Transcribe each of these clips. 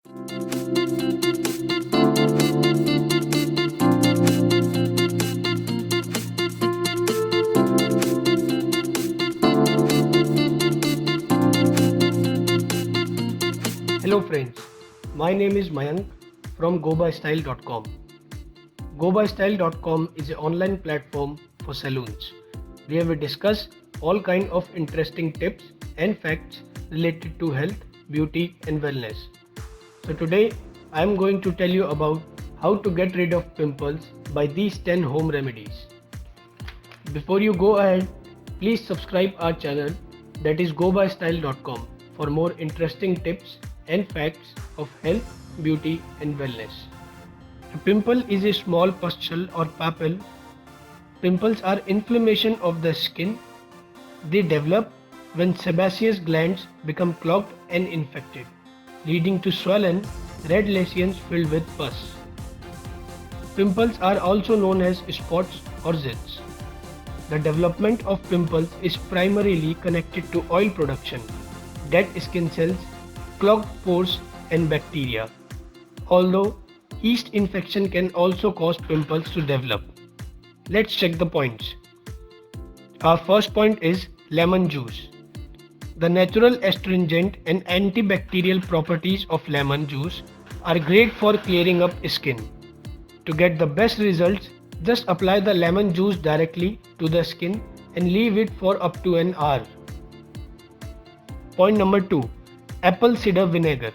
Hello friends, my name is Mayank from GoByStyle.com. GoByStyle.com is an online platform for salons where we discuss all kind of interesting tips and facts related to health, beauty and wellness. So today I am going to tell you about how to get rid of pimples by these 10 home remedies. Before you go ahead, please subscribe our channel, that is GoByStyle.com, for more interesting tips and facts of health, beauty and wellness. A pimple is a small pustule or papule. Pimples are inflammation of the skin. They develop when sebaceous glands become clogged and infected, leading to swollen, red lesions filled with pus. Pimples are also known as spots or zits. The development of pimples is primarily connected to oil production, dead skin cells, clogged pores and bacteria. Although yeast infection can also cause pimples to develop. Let's check the points. Our first point is lemon juice. The natural astringent and antibacterial properties of lemon juice are great for clearing up skin. To get the best results, just apply the lemon juice directly to the skin and leave it for up to an hour. Point number 2. Apple cider vinegar.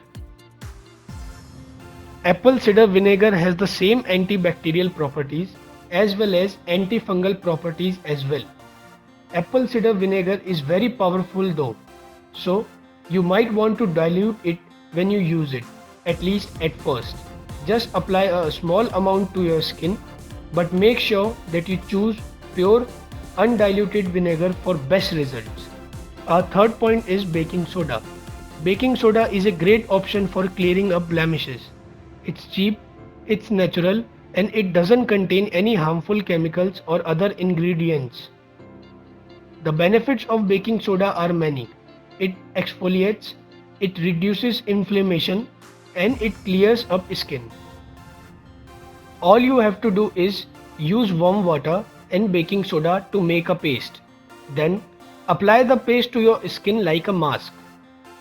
Apple cider vinegar has the same antibacterial properties as well as antifungal properties as well. Apple cider vinegar is very powerful though, so you might want to dilute it when you use it, at least at first. Just apply a small amount to your skin, but make sure that you choose pure, undiluted vinegar for best results. Our third point is baking soda. Baking soda is a great option for clearing up blemishes. It's cheap, it's natural, and it doesn't contain any harmful chemicals or other ingredients. The benefits of baking soda are many. It exfoliates, it reduces inflammation, and it clears up skin. All you have to do is use warm water and baking soda to make a paste. Then apply the paste to your skin like a mask.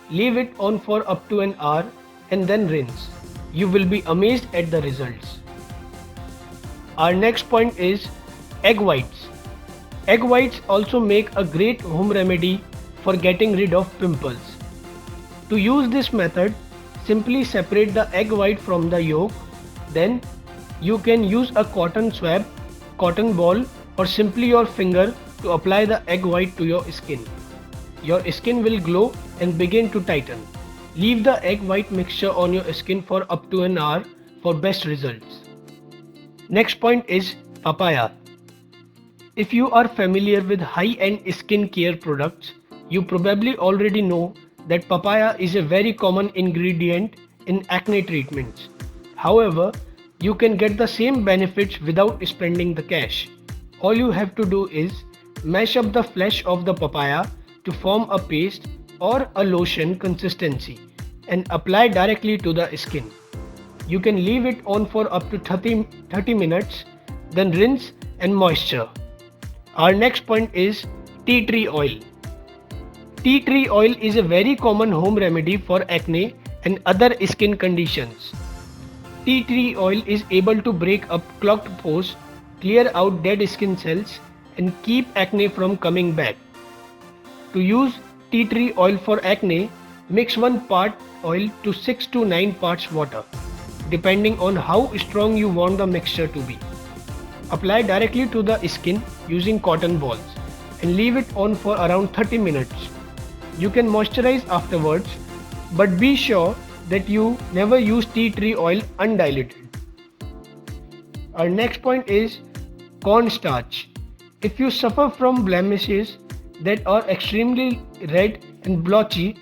Leave it on for up to an hour and then rinse. You will be amazed at the results. Our next point is egg whites. Egg whites also make a great home remedy for getting rid of pimples. To use this method, simply separate the egg white from the yolk. Then you can use a cotton swab, cotton ball or simply your finger to apply the egg white to your skin. Your skin will glow and begin to tighten. Leave the egg white mixture on your skin for up to an hour for best results. Next point is papaya. If you are familiar with high-end skin care products, you probably already know that papaya is a very common ingredient in acne treatments. However, you can get the same benefits without spending the cash. All you have to do is mash up the flesh of the papaya to form a paste or a lotion consistency and apply directly to the skin. You can leave it on for up to 30 minutes, then rinse and moisture. Our next point is tea tree oil. Tea tree oil is a very common home remedy for acne and other skin conditions. Tea tree oil is able to break up clogged pores, clear out dead skin cells and keep acne from coming back. To use tea tree oil for acne, mix 1 part oil to 6 to 9 parts water, depending on how strong you want the mixture to be. Apply directly to the skin using cotton balls and leave it on for around 30 minutes. You can moisturize afterwards, but be sure that you never use tea tree oil undiluted. Our next point is cornstarch. If you suffer from blemishes that are extremely red and blotchy,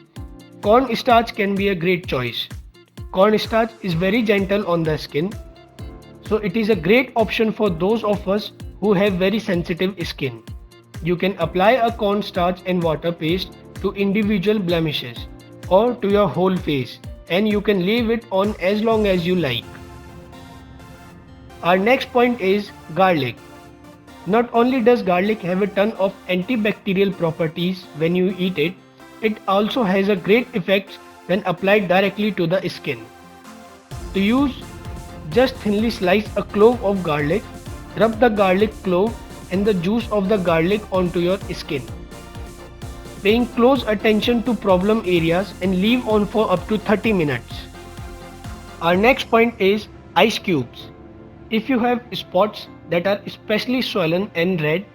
cornstarch can be a great choice. Cornstarch is very gentle on the skin, so it is a great option for those of us who have very sensitive skin. You can apply a cornstarch and water paste to individual blemishes or to your whole face and you can leave it on as long as you like. Our next point is garlic. Not only does garlic have a ton of antibacterial properties when you eat it, it also has a great effect when applied directly to the skin. To use, just thinly slice a clove of garlic, rub the garlic clove and the juice of the garlic onto your skin. Paying close attention to problem areas and leave on for up to 30 minutes. Our next point is ice cubes. If you have spots that are especially swollen and red,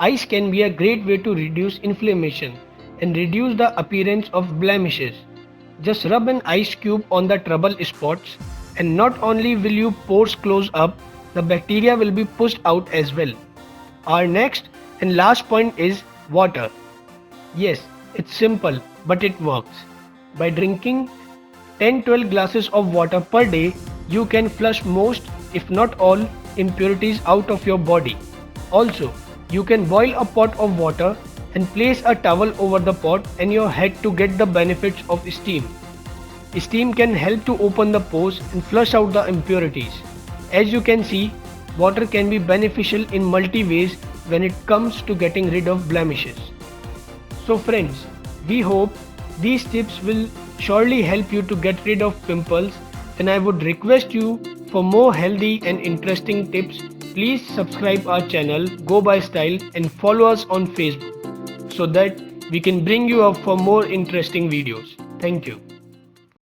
ice can be a great way to reduce inflammation and reduce the appearance of blemishes. Just rub an ice cube on the trouble spots, and not only will your pores close up, the bacteria will be pushed out as well. Our next and last point is water. Yes, it's simple, but it works. By drinking 10-12 glasses of water per day, you can flush most, if not all, impurities out of your body. Also, you can boil a pot of water and place a towel over the pot and your head to get the benefits of steam. Steam can help to open the pores and flush out the impurities. As you can see, water can be beneficial in multi ways when it comes to getting rid of blemishes. So friends, we hope these tips will surely help you to get rid of pimples, and I would request you for more healthy and interesting tips, please subscribe our channel Go By Style and follow us on Facebook so that we can bring you up for more interesting videos. Thank you.